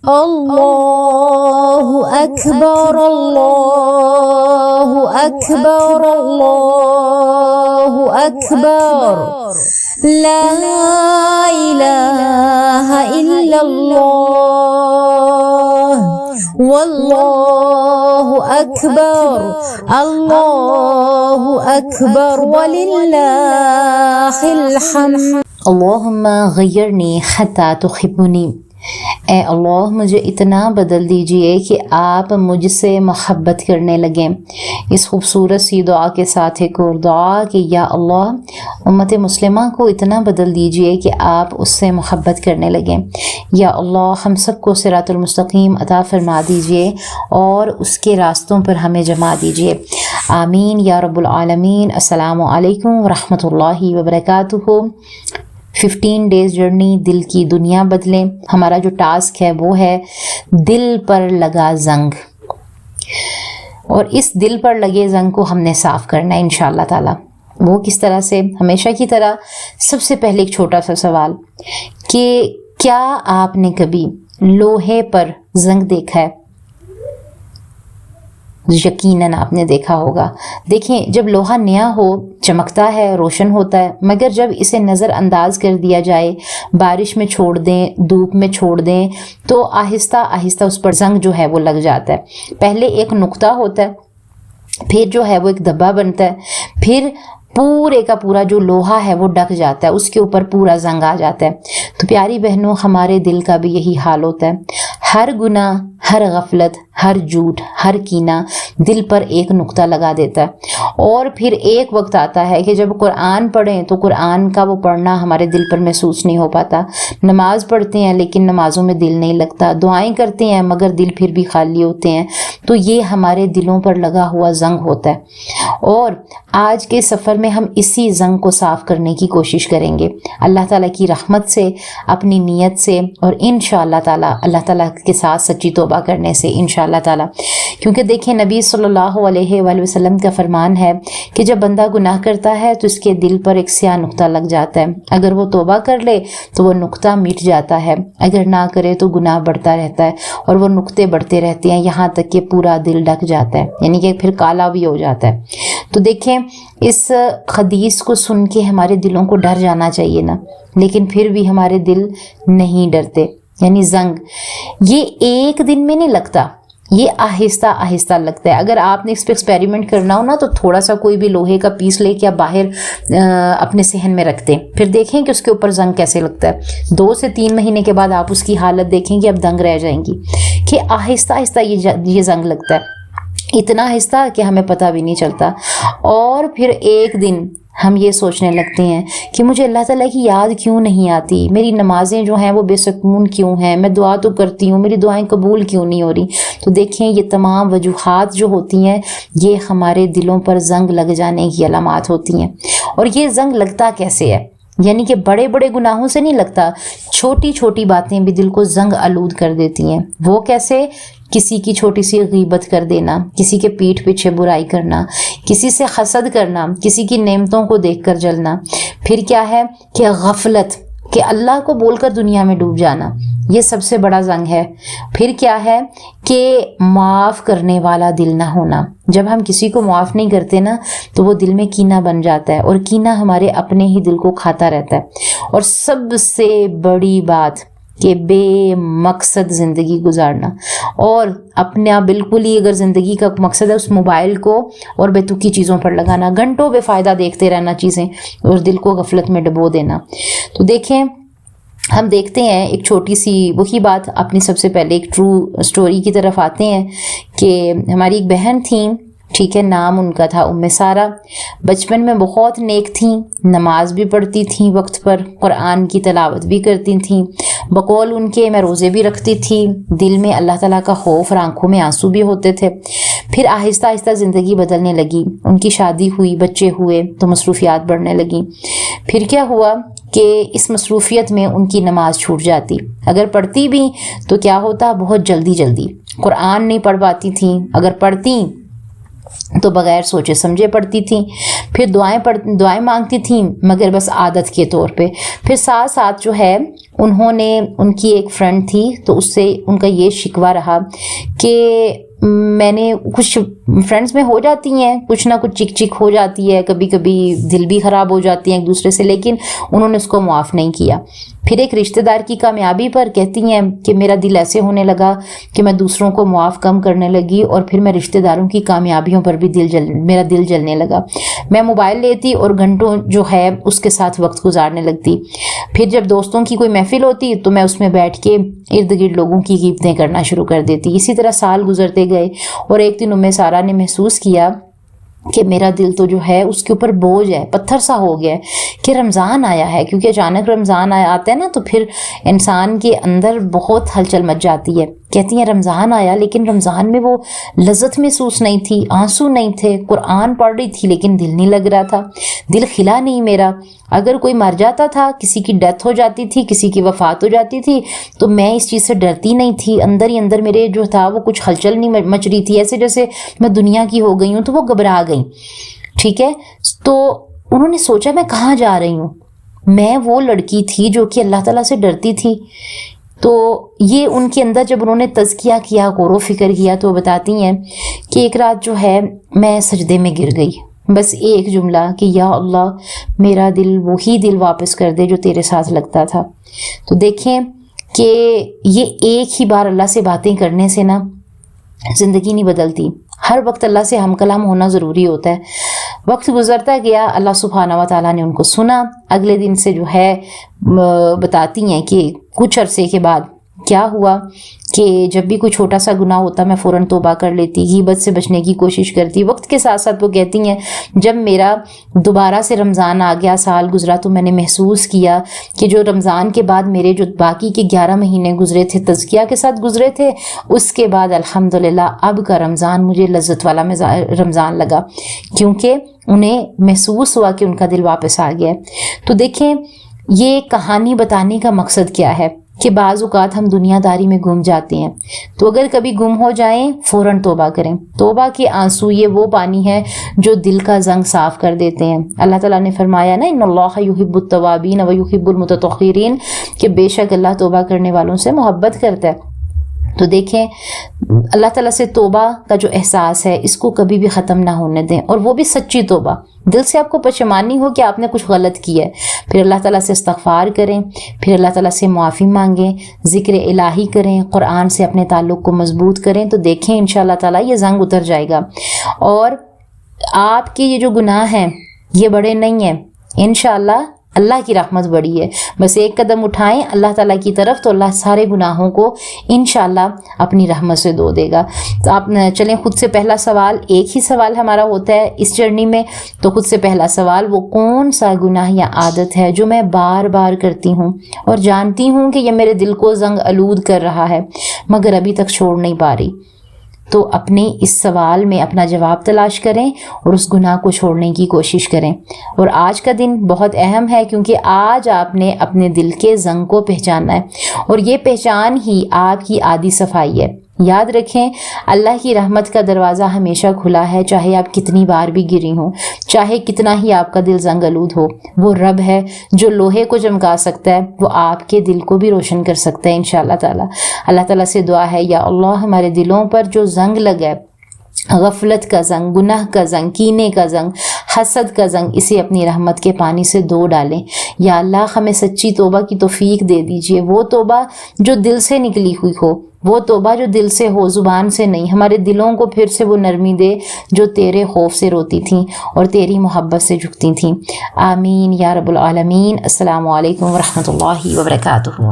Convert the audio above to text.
اللہ اکبر اللہ اکبر اللہ اکبر لا الہ الا اللہ واللہ اکبر اللہ اکبر وللہ الحمد۔ اللہم غیرنی حتی تحبنی، اے اللہ مجھے اتنا بدل دیجئے کہ آپ مجھ سے محبت کرنے لگیں۔ اس خوبصورت سی دعا کے ساتھ ایک اور دعا کہ یا اللہ امت مسلمہ کو اتنا بدل دیجئے کہ آپ اس سے محبت کرنے لگیں۔ یا اللہ ہم سب کو صراط المستقیم عطا فرما دیجئے اور اس کے راستوں پر ہمیں جما دیجئے، آمین یا رب العالمین۔ السلام علیکم ورحمۃ اللہ وبرکاتہ۔ 15 days جرنی دل کی دنیا بدلیں۔ ہمارا جو ٹاسک ہے وہ ہے دل پر لگا زنگ، اور اس دل پر لگے زنگ کو ہم نے صاف کرنا ہے انشاءاللہ تعالی۔ وہ کس طرح سے؟ ہمیشہ کی طرح سب سے پہلے ایک چھوٹا سا سوال کہ کیا آپ نے کبھی لوہے پر زنگ دیکھا ہے؟ یقیناً آپ نے دیکھا ہوگا۔ دیکھیں جب لوہا نیا ہو چمکتا ہے، روشن ہوتا ہے، مگر جب اسے نظر انداز کر دیا جائے، بارش میں چھوڑ دیں، دھوپ میں چھوڑ دیں، تو آہستہ آہستہ اس پر زنگ جو ہے وہ لگ جاتا ہے۔ پہلے ایک نقطہ ہوتا ہے، پھر جو ہے وہ ایک دھبا بنتا ہے، پھر پورے کا پورا جو لوہا ہے وہ ڈک جاتا ہے، اس کے اوپر پورا زنگ آ جاتا ہے۔ تو پیاری بہنوں ہمارے دل کا بھی یہی حال ہوتا ہے۔ ہر گناہ، ہر غفلت، ہر جھوٹ، ہر کینہ دل پر ایک نقطہ لگا دیتا ہے، اور پھر ایک وقت آتا ہے کہ جب قرآن پڑھیں تو قرآن کا وہ پڑھنا ہمارے دل پر محسوس نہیں ہو پاتا، نماز پڑھتے ہیں لیکن نمازوں میں دل نہیں لگتا، دعائیں کرتے ہیں مگر دل پھر بھی خالی ہوتے ہیں۔ تو یہ ہمارے دلوں پر لگا ہوا زنگ ہوتا ہے، اور آج کے سفر میں ہم اسی زنگ کو صاف کرنے کی کوشش کریں گے اللہ تعالیٰ کی رحمت سے، اپنی نیت سے، اور انشاءاللہ تعالیٰ اللہ تعالیٰ کے ساتھ سچی توبہ کرنے سے انشاءاللہ تعالیٰ۔ کیونکہ دیکھیں نبی صلی اللہ علیہ وآلہ وسلم کا فرمان ہے کہ جب بندہ گناہ کرتا ہے تو اس کے دل پر ایک سیاہ نقطہ لگ جاتا ہے، اگر وہ توبہ کر لے تو وہ نقطہ مٹ جاتا ہے، اگر نہ کرے تو گناہ بڑھتا رہتا ہے، اور وہ نقطے بڑھتے رہتے ہیں یہاں تک کہ پورا دل ڈک جاتا ہے، یعنی کہ پھر کالا بھی ہو جاتا ہے۔ تو دیکھیں اس حدیث کو سن کے ہمارے دلوں کو ڈر جانا چاہیے نا، لیکن پھر بھی ہمارے دل نہیں ڈرتے۔ یعنی زنگ یہ ایک دن میں نہیں لگتا، یہ آہستہ آہستہ لگتا ہے۔ اگر آپ نے اس پہ ایکسپیریمنٹ کرنا ہو نا تو تھوڑا سا کوئی بھی لوہے کا پیس لے کے آپ باہر اپنے صحن میں رکھتے ہیں، پھر دیکھیں کہ اس کے اوپر زنگ کیسے لگتا ہے۔ 2 سے 3 مہینے کے بعد آپ اس کی حالت دیکھیں گے، اب دنگ رہ جائیں گی کہ آہستہ آہستہ یہ زنگ لگتا ہے، اتنا آہستہ کہ ہمیں پتہ بھی نہیں چلتا۔ اور پھر ایک دن ہم یہ سوچنے لگتے ہیں کہ مجھے اللہ تعالیٰ کی یاد کیوں نہیں آتی، میری نمازیں جو ہیں وہ بے سکون کیوں ہیں، میں دعا تو کرتی ہوں میری دعائیں قبول کیوں نہیں ہو رہی۔ تو دیکھیں یہ تمام وجوہات جو ہوتی ہیں یہ ہمارے دلوں پر زنگ لگ جانے کی علامات ہوتی ہیں۔ اور یہ زنگ لگتا کیسے ہے؟ یعنی کہ بڑے بڑے گناہوں سے نہیں لگتا، چھوٹی چھوٹی باتیں بھی دل کو زنگ آلود کر دیتی ہیں۔ وہ کیسے؟ کسی کی چھوٹی سی غیبت کر دینا، کسی کے پیٹھ پیچھے برائی کرنا، کسی سے حسد کرنا، کسی کی نعمتوں کو دیکھ کر جلنا۔ پھر کیا ہے کہ غفلت، کہ اللہ کو بول کر دنیا میں ڈوب جانا، یہ سب سے بڑا زنگ ہے۔ پھر کیا ہے کہ معاف کرنے والا دل نہ ہونا۔ جب ہم کسی کو معاف نہیں کرتے نا تو وہ دل میں کینہ بن جاتا ہے، اور کینہ ہمارے اپنے ہی دل کو کھاتا رہتا ہے۔ اور سب سے بڑی بات کہ بے مقصد زندگی گزارنا، اور اپنا بالکل ہی اگر زندگی کا مقصد ہے اس موبائل کو اور بے تکی چیزوں پر لگانا، گھنٹوں بے فائدہ دیکھتے رہنا چیزیں اور دل کو غفلت میں ڈبو دینا۔ تو دیکھیں ہم دیکھتے ہیں ایک چھوٹی سی وہی بات، اپنی سب سے پہلے ایک ٹرو سٹوری کی طرف آتے ہیں کہ ہماری ایک بہن تھیں، ٹھیک ہے، نام ان کا تھا ام سارہ۔ بچپن میں بہت نیک تھیں، نماز بھی پڑھتی تھیں وقت پر، قرآن کی تلاوت بھی کرتی تھیں، بقول ان کے میں روزے بھی رکھتی تھی، دل میں اللہ تعالیٰ کا خوف اور آنکھوں میں آنسو بھی ہوتے تھے۔ پھر آہستہ آہستہ زندگی بدلنے لگی، ان کی شادی ہوئی، بچے ہوئے تو مصروفیات بڑھنے لگیں۔ پھر کیا ہوا کہ اس مصروفیت میں ان کی نماز چھوٹ جاتی، اگر پڑھتی بھی تو کیا ہوتا، بہت جلدی قرآن نہیں پڑھ پاتی تھیں، اگر پڑھتی تو بغیر سوچے سمجھے پڑھتی تھیں، پھر دعائیں مانگتی تھیں مگر بس عادت کے طور پہ. پھر ساتھ ساتھ جو ہے انہوں نے، ان کی ایک فرینڈ تھی تو اس سے ان کا یہ شکوہ رہا کہ میں نے، کچھ فرینڈس میں ہو جاتی ہیں کچھ نہ کچھ چک چک ہو جاتی ہے، کبھی کبھی دل بھی خراب ہو جاتی ہیں ایک دوسرے سے، لیکن انہوں نے اس کو معاف نہیں کیا. پھر ایک رشتہ دار کی کامیابی پر کہتی ہیں کہ میرا دل ایسے ہونے لگا کہ میں دوسروں کو معاف کم کرنے لگی، اور پھر میں رشتہ داروں کی کامیابیوں پر بھی میرا دل جلنے لگا. میں موبائل لیتی اور گھنٹوں جو ہے اس کے ساتھ وقت گزارنے لگتی. پھر جب دوستوں کی کوئی محفل ہوتی تو میں اس میں بیٹھ کے ارد گرد لوگوں کی غیبتیں کرنا شروع کر دیتی. اسی طرح سال گزرتے گئے اور ایک دن ام سارہ نے محسوس کیا کہ میرا دل تو جو ہے اس کے اوپر بوجھ ہے، پتھر سا ہو گیا ہے کہ رمضان آیا ہے. کیونکہ اچانک رمضان آتا ہے نا تو پھر انسان کے اندر بہت ہلچل مچ جاتی ہے. کہتی ہیں رمضان آیا لیکن رمضان میں وہ لذت محسوس نہیں تھی، آنسو نہیں تھے، قرآن پڑھ رہی تھی لیکن دل نہیں لگ رہا تھا، دل کھلا نہیں میرا. اگر کوئی مر جاتا تھا، کسی کی ڈیتھ ہو جاتی تھی، کسی کی وفات ہو جاتی تھی تو میں اس چیز سے ڈرتی نہیں تھی. اندر ہی اندر میرے جو تھا وہ کچھ ہلچل نہیں مچ رہی تھی، ایسے جیسے میں دنیا کی ہو گئی ہوں. تو وہ گھبرا گئی. ٹھیک ہے، تو انہوں نے سوچا میں کہاں جا رہی ہوں. میں وہ لڑکی تھی جو کہ اللہ تعالیٰ سے ڈرتی تھی. تو یہ ان کے اندر جب انہوں نے تزکیہ کیا، غور و فکر کیا، تو بتاتی ہیں کہ ایک رات جو ہے میں سجدے میں گر گئی. بس ایک جملہ کہ یا اللہ میرا دل وہی دل واپس کر دے جو تیرے ساتھ لگتا تھا. تو دیکھیں کہ یہ ایک ہی بار اللہ سے باتیں کرنے سے نا زندگی نہیں بدلتی. ہر وقت اللہ سے ہم کلام ہونا ضروری ہوتا ہے. وقت گزرتا گیا، اللہ سبحانہ و تعالیٰ نے ان کو سنا. اگلے دن سے جو ہے بتاتی ہیں کہ کچھ عرصے کے بعد کیا ہوا کہ جب بھی کوئی چھوٹا سا گناہ ہوتا میں فوراً توبہ کر لیتی، غیبت سے بچنے کی کوشش کرتی. وقت کے ساتھ ساتھ وہ کہتی ہیں جب میرا دوبارہ سے رمضان آ گیا، سال گزرا، تو میں نے محسوس کیا کہ جو رمضان کے بعد میرے جو باقی کے 11 مہینے گزرے تھے تزکیہ کے ساتھ گزرے تھے، اس کے بعد الحمدللہ اب کا رمضان مجھے لذت والا رمضان لگا، کیونکہ انہیں محسوس ہوا کہ ان کا دل واپس آ گیا. تو دیکھیں یہ کہانی بتانے کا مقصد کیا ہے کہ بعض اوقات ہم دنیا داری میں گم جاتے ہیں. تو اگر کبھی گم ہو جائیں فوراً توبہ کریں. توبہ کے آنسو یہ وہ پانی ہے جو دل کا زنگ صاف کر دیتے ہیں. اللہ تعالیٰ نے فرمایا نا ان اللہ یحب التوابین و یحب المتطہرین، کہ بے شک اللہ توبہ کرنے والوں سے محبت کرتا ہے. تو دیکھیں اللہ تعالیٰ سے توبہ کا جو احساس ہے اس کو کبھی بھی ختم نہ ہونے دیں، اور وہ بھی سچی توبہ. دل سے آپ کو پشیمانی ہو کہ آپ نے کچھ غلط کیا ہے، پھر اللہ تعالیٰ سے استغفار کریں، پھر اللہ تعالیٰ سے معافی مانگیں، ذکر الہی کریں، قرآن سے اپنے تعلق کو مضبوط کریں. تو دیکھیں انشاءاللہ تعالیٰ یہ زنگ اتر جائے گا. اور آپ کے یہ جو گناہ ہیں یہ بڑے نہیں ہیں، انشاءاللہ اللہ کی رحمت بڑی ہے. بس ایک قدم اٹھائیں اللہ تعالیٰ کی طرف تو اللہ سارے گناہوں کو انشاءاللہ اپنی رحمت سے دھو دے گا. تو آپ چلیں خود سے پہلا سوال، ایک ہی سوال ہمارا ہوتا ہے اس جرنی میں، تو خود سے پہلا سوال وہ کون سا گناہ یا عادت ہے جو میں بار بار کرتی ہوں اور جانتی ہوں کہ یہ میرے دل کو زنگ آلود کر رہا ہے مگر ابھی تک چھوڑ نہیں پا رہی. تو اپنے اس سوال میں اپنا جواب تلاش کریں اور اس گناہ کو چھوڑنے کی کوشش کریں. اور آج کا دن بہت اہم ہے کیونکہ آج آپ نے اپنے دل کے زنگ کو پہچانا ہے، اور یہ پہچان ہی آپ کی آدھی صفائی ہے. یاد رکھیں اللہ کی رحمت کا دروازہ ہمیشہ کھلا ہے، چاہے آپ کتنی بار بھی گری ہوں، چاہے کتنا ہی آپ کا دل زنگ آلود ہو. وہ رب ہے جو لوہے کو چمکا سکتا ہے، وہ آپ کے دل کو بھی روشن کر سکتا ہے انشاءاللہ تعالی. اللہ تعالیٰ سے دعا ہے یا اللہ ہمارے دلوں پر جو زنگ لگا ہے، غفلت کا زنگ، گناہ کا زنگ، کینے کا زنگ، حسد کا زنگ، اسے اپنی رحمت کے پانی سے دھو ڈالیں. یا اللہ ہمیں سچی توبہ کی توفیق دے دیجئے، وہ توبہ جو دل سے نکلی ہوئی ہو، وہ توبہ جو دل سے ہو، زبان سے نہیں. ہمارے دلوں کو پھر سے وہ نرمی دے جو تیرے خوف سے روتی تھیں اور تیری محبت سے جھکتی تھیں. آمین یا رب العالمین. السلام علیکم ورحمۃ اللہ وبرکاتہ.